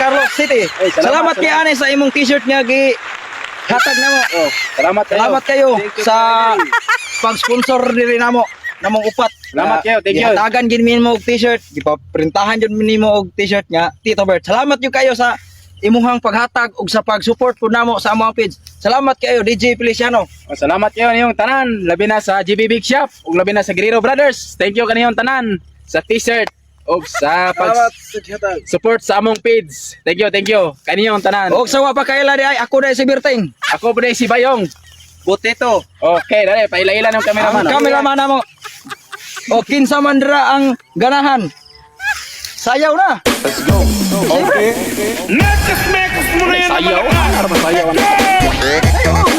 Carlos City. Ay, Salamat kay Ane sa imong t-shirt nga gi hatag namo. Oh, salamat kayo. Salamat kayo Thank you, sa Kuya Gary. pag-sponsor diri namo namong upat. Salamat kayo, thank you. Hatagan gid mi mo og t-shirt, gipaprintahan jud mi mo og t-shirt nga Tito Bert. Salamat jud kayo sa imuhang paghatag ug sa pag-support po namo sa among page. Salamat kayo DJ Feliciano. Oh, salamat kayo niyong tanan, labi na sa GB Big Shop ug labi na sa Guerrero Brothers. Thank you kaniyong tanan sa t-shirt ug sa support sa among page. Thank you, thank you. Kaniyong tanan. Og sa wa pa kaila di ay ako dai si Birting. Ako po si Bayong. Butito. Okay, dali, paila-ila ng cameraman. Ang cameraman namo. O kinsa man dira ang ganahan. Sayaw na. Let's go. Okay. Let's just make us muna yan Sayaw. naman. Ano ba sayaw? Sayaw.